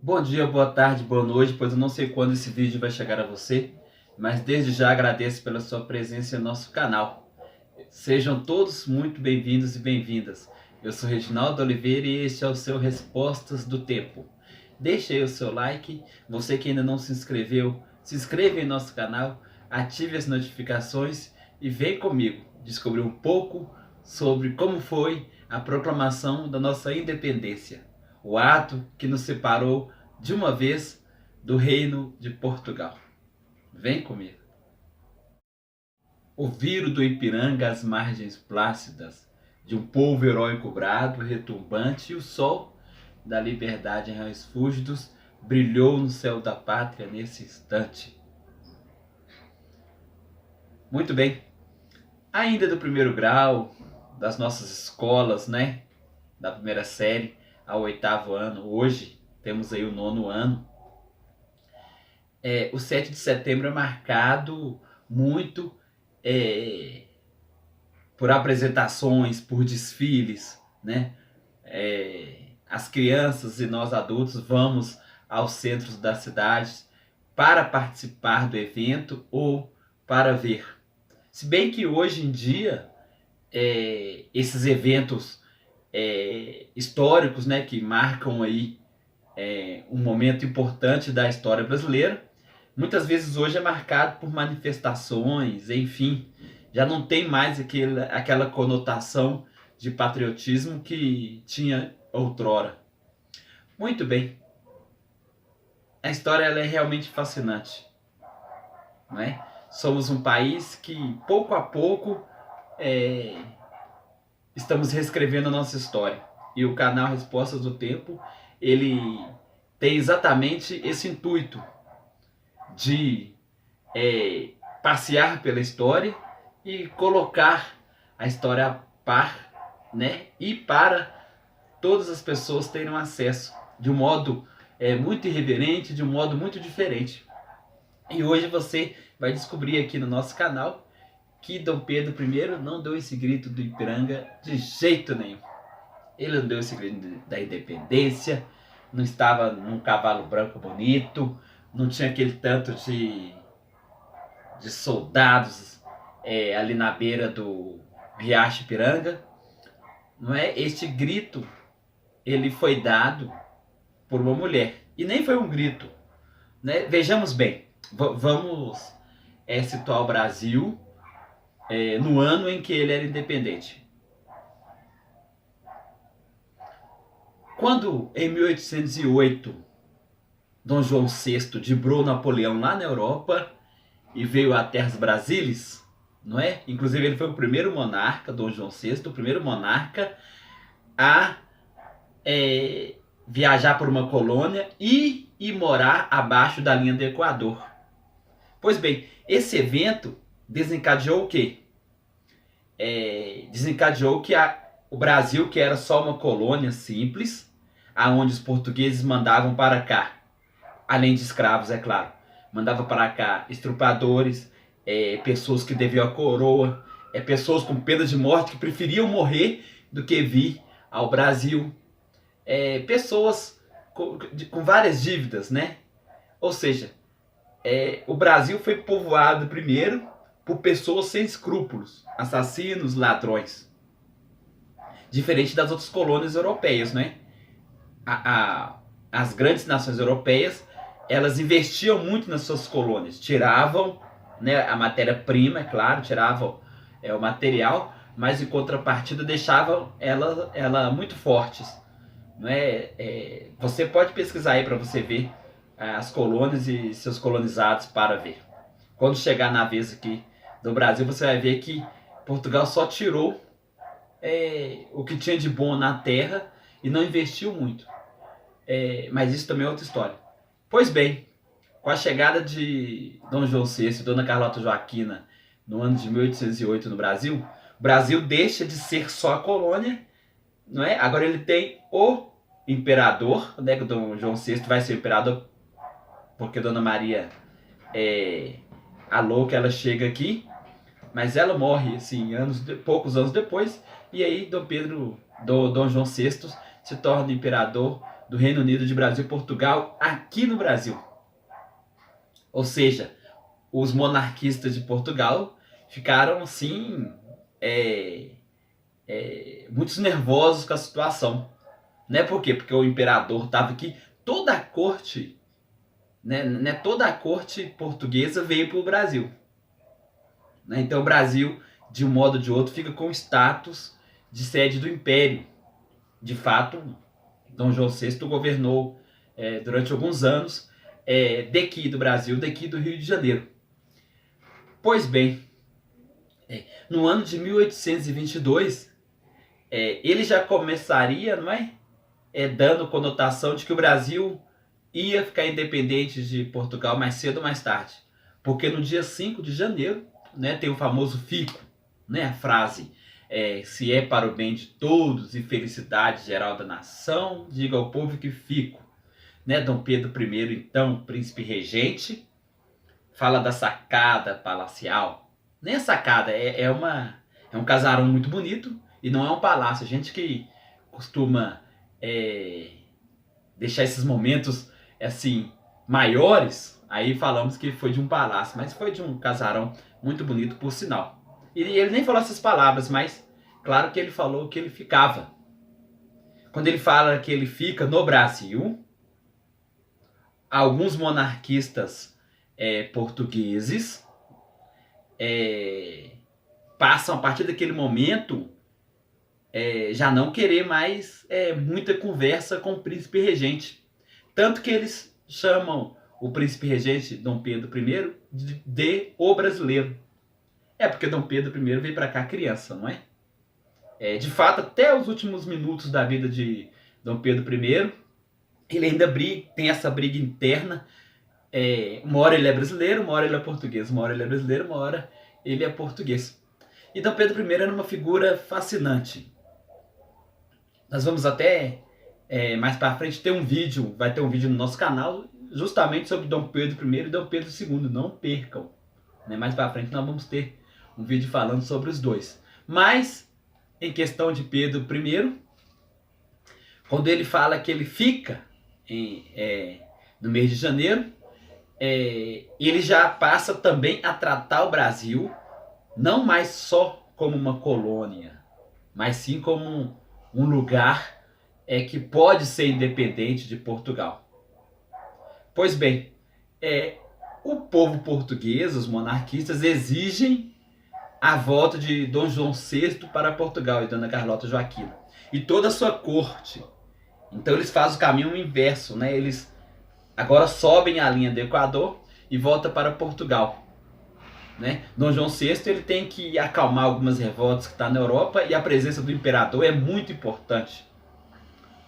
Bom dia, boa tarde, boa noite, pois eu não sei quando esse vídeo vai chegar a você, mas desde já agradeço pela sua presença em nosso canal. Sejam todos muito bem-vindos e bem-vindas. Eu sou Reginaldo Oliveira e este é o seu Respostas do Tempo. Deixe aí o seu like, você que ainda não se inscreveu, se inscreva em nosso canal, ative as notificações e vem comigo descobrir um pouco sobre como foi a proclamação da nossa independência, o ato que nos separou de uma vez do Reino de Portugal. Vem comigo. O viro do Ipiranga às margens plácidas de um povo heróico brado, retumbante, e o sol da liberdade em raios fúlgidos brilhou no céu da pátria nesse instante. Muito bem, ainda do primeiro grau, das nossas escolas, né? Da primeira série ao oitavo ano, hoje temos aí o nono ano. O 7 de setembro é marcado muito é, por apresentações, por desfiles, né? As crianças e nós adultos vamos aos centros das cidades para participar do evento ou para ver. Se bem que hoje em dia esses eventos históricos, né, que marcam aí um momento importante da história brasileira, muitas vezes hoje é marcado por manifestações, enfim, já não tem mais aquela conotação de patriotismo que tinha outrora. Muito bem, a história ela é realmente fascinante, não é? Somos um país que pouco a pouco estamos reescrevendo a nossa história, e o canal Respostas do Tempo ele tem exatamente esse intuito de passear pela história e colocar a história a par, né? E para todas as pessoas terem acesso de um modo muito irreverente, de um modo muito diferente. E hoje você vai descobrir aqui no nosso canal que Dom Pedro I não deu esse grito do Ipiranga de jeito nenhum. Ele não deu esse grito da independência, não estava num cavalo branco bonito, não tinha aquele tanto de soldados ali na beira do Riacho Ipiranga. Não é? Este grito ele foi dado por uma mulher. E nem foi um grito. Né? Vejamos bem, vamos situar o Brasil no ano em que ele era independente. Quando, em 1808, Dom João VI dibrou Napoleão lá na Europa e veio a Terras Brasílias, não é? Inclusive ele foi o primeiro monarca, Dom João VI, o primeiro monarca a viajar por uma colônia e morar abaixo da linha do Equador. Pois bem, esse evento desencadeou o quê? Desencadeou que o Brasil, que era só uma colônia simples, aonde os portugueses mandavam para cá, além de escravos, é claro, mandava para cá estrupadores, pessoas que deviam a coroa, pessoas com pena de morte que preferiam morrer do que vir ao Brasil, pessoas com várias dívidas, né? Ou seja, o Brasil foi povoado primeiro por pessoas sem escrúpulos, assassinos, ladrões. Diferente das outras colônias europeias, né? As grandes nações europeias, elas investiam muito nas suas colônias, tiravam, né, a matéria-prima, é claro, tiravam o material, mas em contrapartida deixavam ela muito fortes. Né? Você pode pesquisar aí para você ver as colônias e seus colonizados para ver. Quando chegar na vez aqui do Brasil, você vai ver que Portugal só tirou o que tinha de bom na terra e não investiu muito. Mas isso também é outra história. Pois bem, com a chegada de Dom João VI e Dona Carlota Joaquina no ano de 1808 no Brasil, o Brasil deixa de ser só a colônia, não é? Agora ele tem o imperador, né? Que Dom João VI vai ser o imperador porque Dona Maria a louca, ela chega aqui, mas ela morre assim poucos anos depois, e aí Dom João VI se torna imperador do Reino Unido, de Brasil e Portugal aqui no Brasil. Ou seja, os monarquistas de Portugal ficaram assim, muito nervosos com a situação. Né? Por quê? Porque o imperador estava aqui, toda a corte, né, toda a corte portuguesa veio para o Brasil. Né? Então o Brasil, de um modo ou de outro, fica com o status de sede do império. De fato, Dom João VI governou durante alguns anos daqui do Brasil, daqui do Rio de Janeiro. Pois bem, no ano de 1822, ele já começaria, não é? Dando conotação de que o Brasil ia ficar independente de Portugal mais cedo ou mais tarde. Porque no dia 5 de janeiro, né, tem o famoso fico, né, a frase, se é para o bem de todos e felicidade geral da nação, diga ao povo que fico. Né, Dom Pedro I, então, príncipe regente, fala da sacada palacial. Nem a sacada, é um casarão muito bonito e não é um palácio. A gente que costuma deixar esses momentos assim maiores, aí falamos que foi de um palácio, mas foi de um casarão muito bonito, por sinal. E ele nem falou essas palavras, mas claro que ele falou que ele ficava. Quando ele fala que ele fica no Brasil, alguns monarquistas portugueses passam a partir daquele momento já não querer mais muita conversa com o príncipe regente. Tanto que eles chamam o príncipe regente, Dom Pedro I, de o brasileiro. Porque Dom Pedro I veio para cá criança, não é? De fato, até os últimos minutos da vida de Dom Pedro I, ele ainda tem essa briga interna. Uma hora ele é brasileiro, uma hora ele é português. Uma hora ele é brasileiro, uma hora ele é português. E Dom Pedro I era uma figura fascinante. Nós vamos até mais para frente vai ter um vídeo no nosso canal justamente sobre Dom Pedro I e Dom Pedro II. Não percam. Né? Mais para frente nós vamos ter um vídeo falando sobre os dois. Mas, em questão de Pedro I, quando ele fala que ele fica no mês de janeiro, ele já passa também a tratar o Brasil não mais só como uma colônia, mas sim como um lugar que pode ser independente de Portugal. Pois bem, o povo português, os monarquistas, exigem a volta de Dom João VI para Portugal e Dona Carlota Joaquina e toda a sua corte. Então eles fazem o caminho inverso, né? Eles agora sobem a linha do Equador e voltam para Portugal. Né? Dom João VI ele tem que acalmar algumas revoltas que estão na Europa e a presença do imperador é muito importante.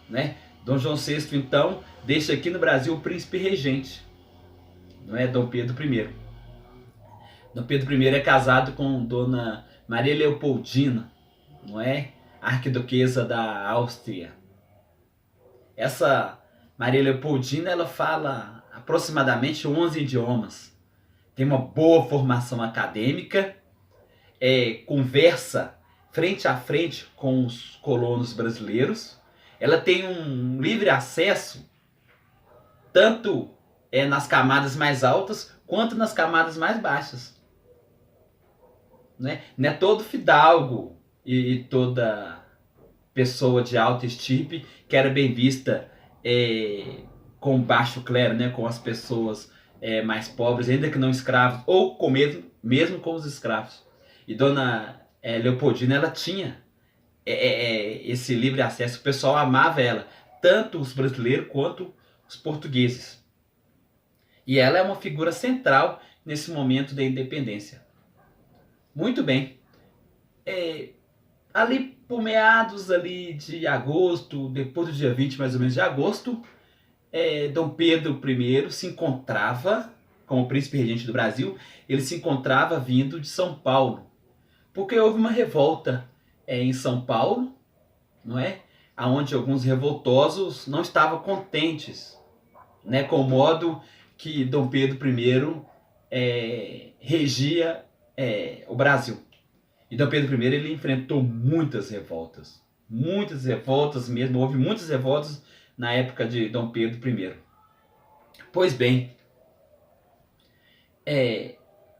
Né? Dom João VI então deixa aqui no Brasil o príncipe regente, não é? Dom Pedro I. Dom Pedro I é casado com Dona Maria Leopoldina, não é? Arquiduquesa da Áustria. Essa Maria Leopoldina ela fala aproximadamente 11 idiomas. Tem uma boa formação acadêmica, conversa frente a frente com os colonos brasileiros. Ela tem um livre acesso tanto nas camadas mais altas quanto nas camadas mais baixas. Né? Não é todo fidalgo e toda pessoa de alta estirpe que era bem vista com baixo clero, né? Com as pessoas mais pobres, ainda que não escravos, ou mesmo com os escravos. E Dona Leopoldina, ela tinha esse livre acesso, o pessoal amava ela, tanto os brasileiros quanto os portugueses. E ela é uma figura central nesse momento da independência. Muito bem. Ali por meados ali de agosto, depois do dia 20 mais ou menos de agosto, Dom Pedro I se encontrava, como príncipe regente do Brasil, ele se encontrava vindo de São Paulo. Porque houve uma revolta em São Paulo, não é? Onde alguns revoltosos não estavam contentes, né, com o modo que Dom Pedro I regia o Brasil. E Dom Pedro I ele enfrentou muitas revoltas mesmo, houve muitas revoltas na época de Dom Pedro I. Pois bem,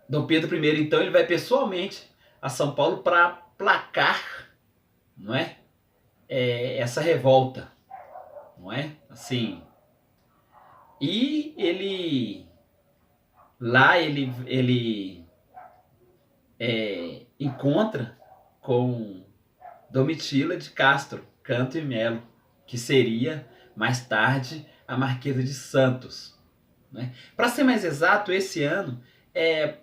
Dom Pedro I, então, ele vai pessoalmente a São Paulo para placar, não é? Essa revolta, não é? Assim, e ele encontra com Domitila de Castro Canto e Melo, que seria mais tarde a Marquesa de Santos, né? Para ser mais exato, esse ano é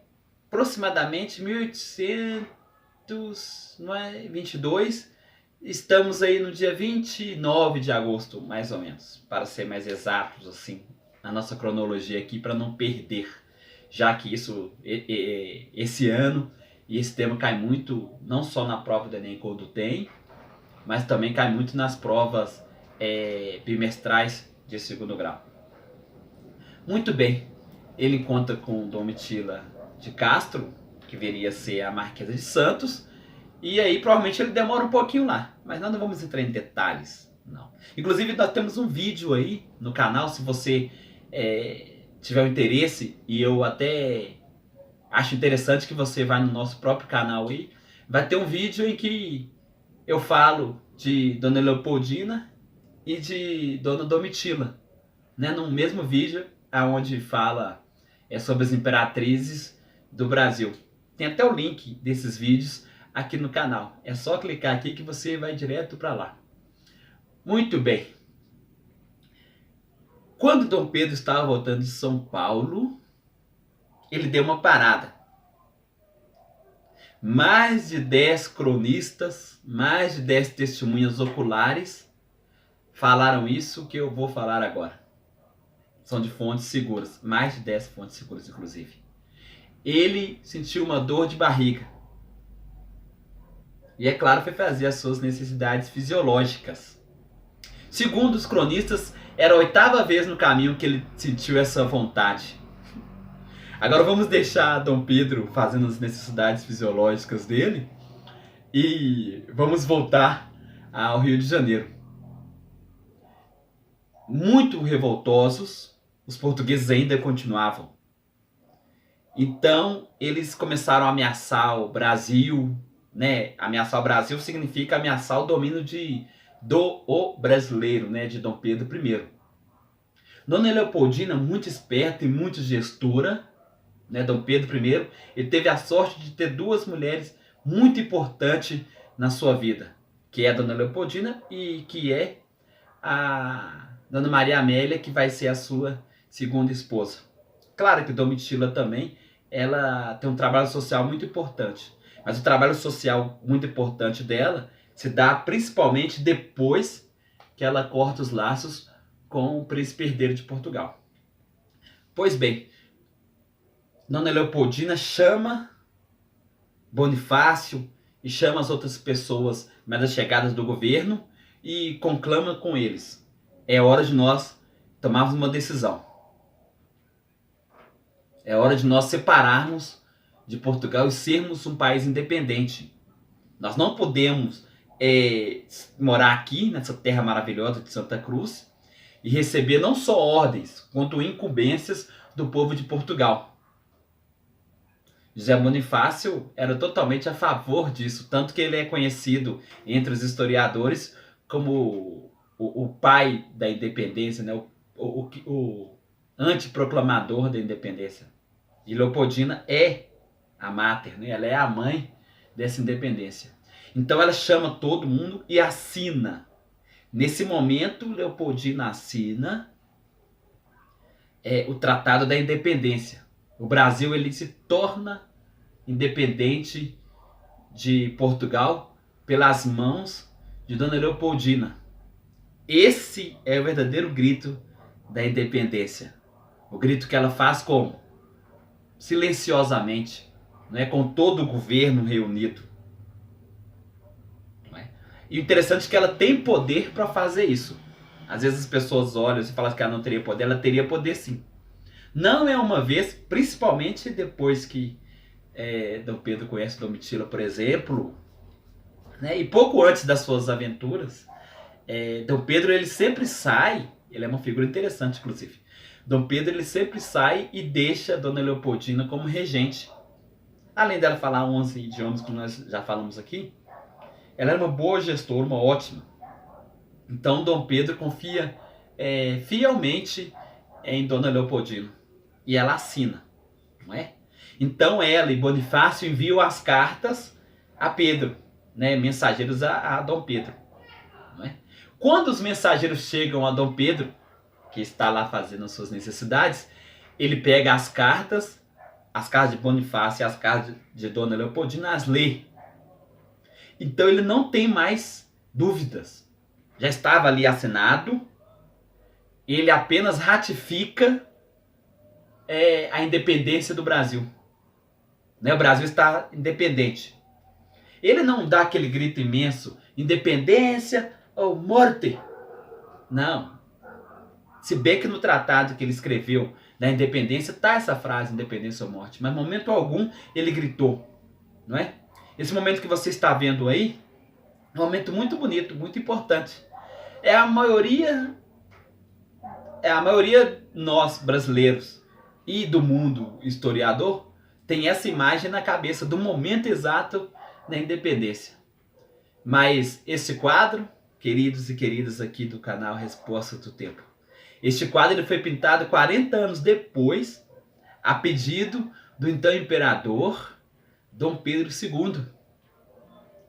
aproximadamente 1822. Estamos aí no dia 29 de agosto, mais ou menos, para ser mais exatos assim, na nossa cronologia aqui, para não perder, já que esse ano e esse tema cai muito, não só na prova do Enem quando tem, mas também cai muito nas provas bimestrais de segundo grau. Muito bem, ele encontra com Domitila de Castro, que viria a ser a Marquesa de Santos, e aí provavelmente ele demora um pouquinho lá, mas nós não vamos entrar em detalhes, não. Inclusive nós temos um vídeo aí no canal, se você tiver um interesse, e eu até acho interessante que você vá no nosso próprio canal aí, vai ter um vídeo em que eu falo de Dona Leopoldina e de Dona Domitila, né, no mesmo vídeo onde fala sobre as imperatrizes do Brasil. Tem até o link desses vídeos aqui no canal. É só clicar aqui que você vai direto para lá. Muito bem. Quando Dom Pedro estava voltando de São Paulo, ele deu uma parada. Mais de 10 cronistas, mais de 10 testemunhas oculares falaram isso que eu vou falar agora. São de fontes seguras, mais de 10 fontes seguras, inclusive. Ele sentiu uma dor de barriga. E é claro, foi fazer as suas necessidades fisiológicas. Segundo os cronistas, era a 8ª vez no caminho que ele sentiu essa vontade. Agora vamos deixar Dom Pedro fazendo as necessidades fisiológicas dele e vamos voltar ao Rio de Janeiro. Muito revoltosos, os portugueses ainda continuavam. Então eles começaram a ameaçar o Brasil, né? Ameaçar o Brasil significa ameaçar o domínio do brasileiro, né? De Dom Pedro I. Dona Leopoldina, muito esperta e muito gestora, né? Dom Pedro I, ele teve a sorte de ter 2 mulheres muito importantes na sua vida, que é a Dona Leopoldina e que é a Dona Maria Amélia, que vai ser a sua segunda esposa. Claro que Domitila também, ela tem um trabalho social muito importante, mas o trabalho social muito importante dela se dá principalmente depois que ela corta os laços com o príncipe herdeiro de Portugal. Pois bem, Dona Leopoldina chama Bonifácio e chama as outras pessoas mais chegadas do governo e conclama com eles: é hora de nós tomarmos uma decisão. É hora de nós separarmos de Portugal e sermos um país independente. Nós não podemos morar aqui, nessa terra maravilhosa de Santa Cruz, e receber não só ordens, quanto incumbências do povo de Portugal. José Bonifácio era totalmente a favor disso, tanto que ele é conhecido entre os historiadores como o pai da independência, né? o antiproclamador da independência. E Leopoldina é a máter, né? Ela é a mãe dessa independência. Então ela chama todo mundo e assina. Nesse momento, Leopoldina assina o Tratado da Independência. O Brasil ele se torna independente de Portugal pelas mãos de Dona Leopoldina. Esse é o verdadeiro grito da independência. O grito que ela faz como? Silenciosamente, né? Com todo o governo reunido. Não é? E o interessante é que ela tem poder para fazer isso. Às vezes as pessoas olham e falam que ela não teria poder. Ela teria poder sim. Não é uma vez, principalmente depois que Dom Pedro conhece Domitila, por exemplo, né? E pouco antes das suas aventuras, Dom Pedro ele sempre sai, ele é uma figura interessante inclusive. Dom Pedro ele sempre sai e deixa Dona Leopoldina como regente. Além dela falar 11 idiomas, como nós já falamos aqui, ela era uma boa gestora, uma ótima. Então Dom Pedro confia fielmente em Dona Leopoldina. E ela assina, não é? Então ela e Bonifácio enviam as cartas a Pedro, né? Mensageiros a Dom Pedro. Não é? Quando os mensageiros chegam a Dom Pedro, que está lá fazendo as suas necessidades, ele pega as cartas de Bonifácio e as cartas de Dona Leopoldina, as lê. Então ele não tem mais dúvidas. Já estava ali assinado, ele apenas ratifica a independência do Brasil. Né? O Brasil está independente. Ele não dá aquele grito imenso, independência ou morte. Não. Se bem que no tratado que ele escreveu da independência está essa frase, independência ou morte. Mas em momento algum ele gritou. Não é? Esse momento que você está vendo aí é um momento muito bonito, muito importante. A maioria nós brasileiros e do mundo historiador tem essa imagem na cabeça do momento exato da independência. Mas esse quadro, queridos e queridas aqui do canal Resposta do Tempo, este quadro ele foi pintado 40 anos depois, a pedido do então imperador Dom Pedro II.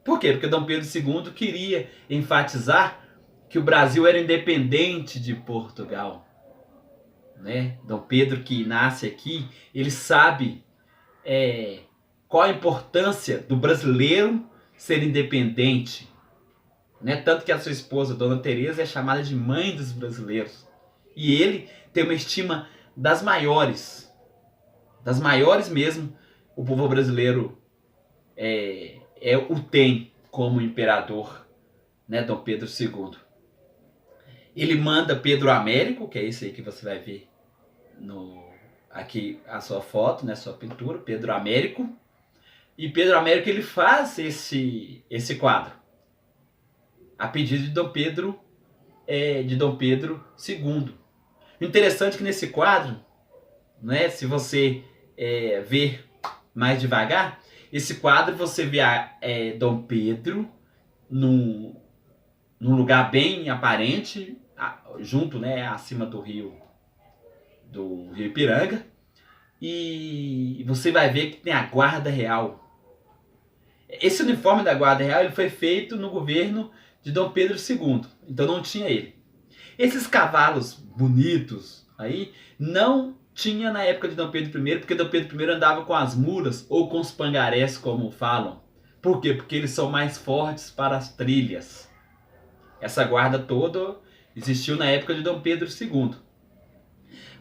Por quê? Porque Dom Pedro II queria enfatizar que o Brasil era independente de Portugal. Né? Dom Pedro, que nasce aqui, ele sabe qual a importância do brasileiro ser independente. Né? Tanto que a sua esposa, Dona Teresa, é chamada de mãe dos brasileiros. E ele tem uma estima das maiores mesmo, o povo brasileiro o tem como imperador, né? Dom Pedro II. Ele manda Pedro Américo, que é esse aí que você vai ver aqui a sua foto, né, sua pintura, Pedro Américo. E Pedro Américo ele faz esse quadro a pedido de Dom Pedro II. O interessante é que nesse quadro, né, se você ver mais devagar, esse quadro você vê Dom Pedro num lugar bem aparente, junto, né, acima do rio Ipiranga, e você vai ver que tem a Guarda Real. Esse uniforme da Guarda Real ele foi feito no governo de Dom Pedro II, então não tinha ele. Esses cavalos bonitos aí não tinha na época de Dom Pedro I, porque Dom Pedro I andava com as mulas ou com os pangarés, como falam. Por quê? Porque eles são mais fortes para as trilhas. Essa guarda toda existiu na época de Dom Pedro II.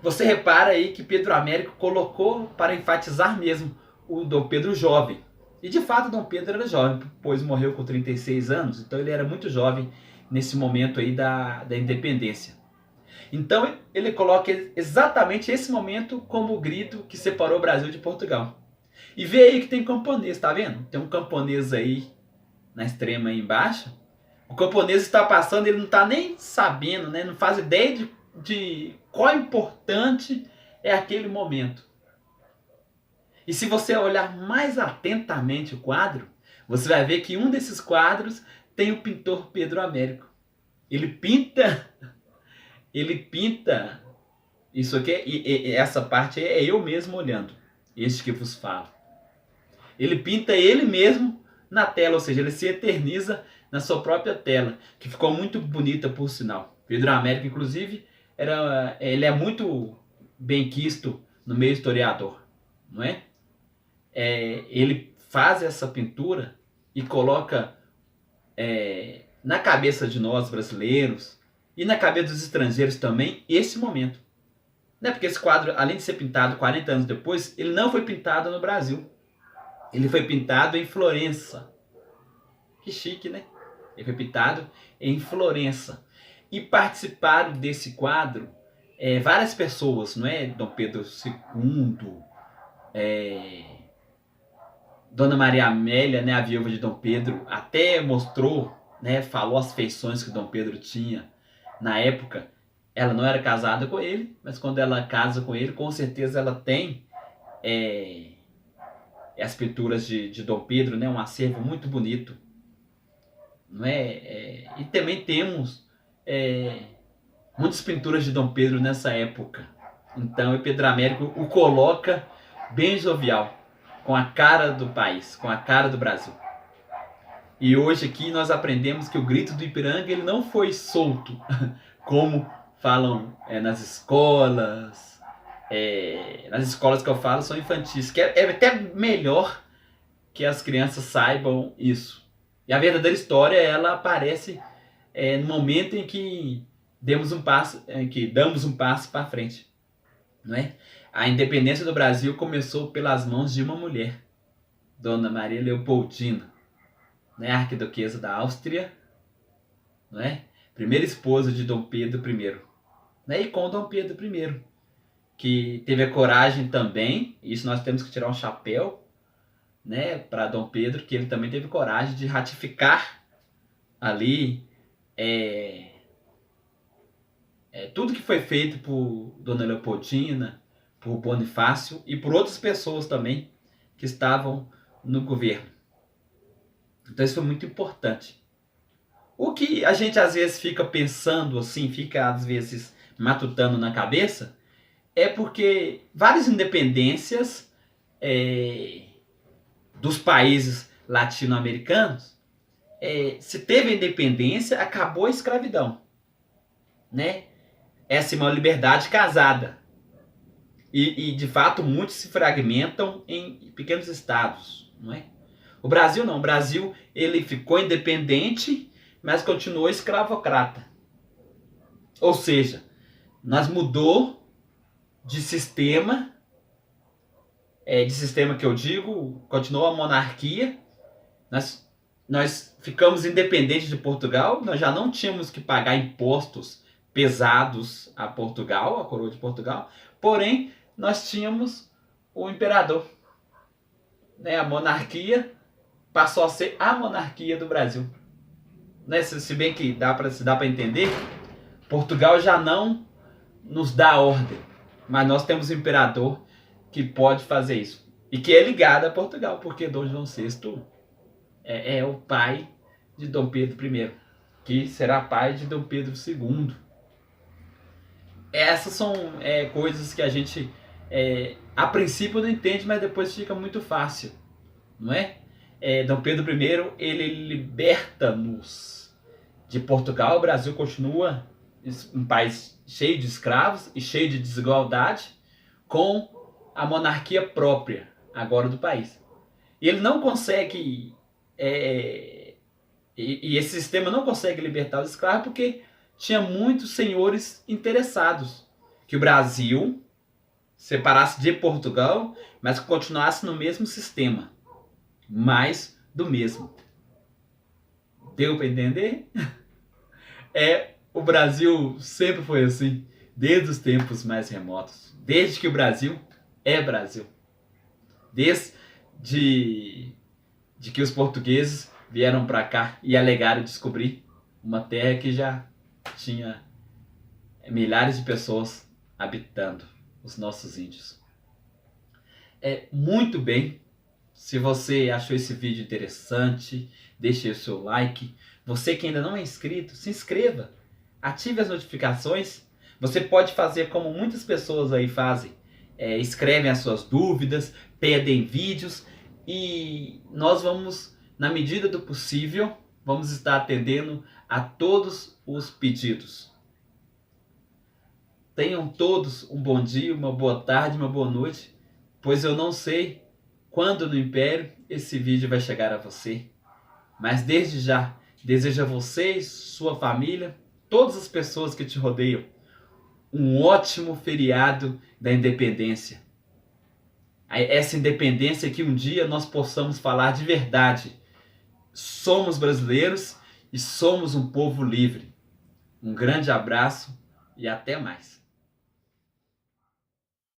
Você repara aí que Pedro Américo colocou para enfatizar mesmo o Dom Pedro jovem. E de fato Dom Pedro era jovem, pois morreu com 36 anos, então ele era muito jovem nesse momento aí da independência. Então ele coloca exatamente esse momento como o grito que separou o Brasil de Portugal. E vê aí que tem camponês, tá vendo? Tem um camponês aí na extrema aí embaixo. O camponês está passando, ele não está nem sabendo, né? Não faz ideia de qual importante é aquele momento. E se você olhar mais atentamente o quadro, você vai ver que um desses quadros tem o pintor Pedro Américo. Ele pinta isso aqui, e essa parte é eu mesmo olhando, este que vos falo. Ele pinta ele mesmo na tela, ou seja, ele se eterniza na sua própria tela, que ficou muito bonita por sinal. Pedro Américo, inclusive, ele é muito bem quisto no meio historiador, não é? Ele faz essa pintura e coloca na cabeça de nós brasileiros e na cabeça dos estrangeiros também esse momento. Né? Porque esse quadro, além de ser pintado 40 anos depois, ele não foi pintado no Brasil. Ele foi pintado em Florença. Que chique, né? Ele foi pintado em Florença. E participaram desse quadro várias pessoas, não é? Dom Pedro II, Dona Maria Amélia, né, a viúva de Dom Pedro, até mostrou né, falou as feições que Dom Pedro tinha na época. Ela não era casada com ele, mas quando ela casa com ele, com certeza ela tem as pinturas de Dom Pedro, né, um acervo muito bonito, não é? E também temos muitas pinturas de Dom Pedro nessa época. Então o Pedro Américo o coloca bem jovial, com a cara do país, com a cara do Brasil. E hoje aqui nós aprendemos que o grito do Ipiranga ele não foi solto, como falam nas escolas. Nas escolas que eu falo são infantis, que é até melhor que as crianças saibam isso. E a verdadeira história ela aparece no momento em que damos um passo para frente, não é? A independência do Brasil começou pelas mãos de uma mulher, Dona Maria Leopoldina, né? Arquiduquesa da Áustria, não é? Primeira esposa de Dom Pedro I, né? E com Dom Pedro I, que teve a coragem também, isso nós temos que tirar um chapéu, né, para Dom Pedro, que ele também teve coragem de ratificar ali tudo que foi feito por Dona Leopoldina, por Bonifácio e por outras pessoas também que estavam no governo. Então isso foi muito importante. O que a gente às vezes fica pensando assim, fica às vezes matutando na cabeça, é porque várias independências dos países latino-americanos, se teve a independência, acabou a escravidão, né? Essa é uma liberdade casada. E de fato muitos se fragmentam em pequenos estados, não é? O Brasil não. O Brasil ele ficou independente, mas continuou escravocrata. Ou seja, nós mudou de sistema que eu digo, continuou a monarquia. Nós ficamos independentes de Portugal, nós já não tínhamos que pagar impostos pesados a Portugal, a coroa de Portugal, porém nós tínhamos o imperador, né? A monarquia passou a ser a monarquia do Brasil, né? Se bem que se dá para entender, Portugal já não nos dá ordem, mas nós temos um imperador que pode fazer isso e que é ligado a Portugal, porque Dom João VI é o pai de Dom Pedro I, que será pai de Dom Pedro II. Essas são coisas que a gente a princípio não entende, mas depois fica muito fácil, não é? Dom Pedro I ele liberta-nos de Portugal. O Brasil continua um país cheio de escravos e cheio de desigualdade, com a monarquia própria agora do país. E ele não consegue e esse sistema não consegue libertar os escravos porque tinha muitos senhores interessados que o Brasil separasse de Portugal, mas que continuasse no mesmo sistema, mais do mesmo. Deu para entender? O Brasil sempre foi assim, desde os tempos mais remotos, desde que o Brasil é Brasil, desde que os portugueses vieram para cá e alegaram descobrir uma terra que já tinha milhares de pessoas habitando, os nossos índios. Muito bem, se você achou esse vídeo interessante, deixe o seu like. Você que ainda não é inscrito, se inscreva, ative as notificações. Você pode fazer como muitas pessoas aí fazem, escrevem as suas dúvidas, pedem vídeos, e nós vamos, na medida do possível, vamos estar atendendo a todos os pedidos. Tenham todos um bom dia, uma boa tarde, uma boa noite, pois eu não sei quando no Império esse vídeo vai chegar a você. Mas desde já, desejo a vocês, sua família, todas as pessoas que te rodeiam, um ótimo feriado da independência. Essa independência que um dia nós possamos falar de verdade. Somos brasileiros e somos um povo livre. Um grande abraço e até mais.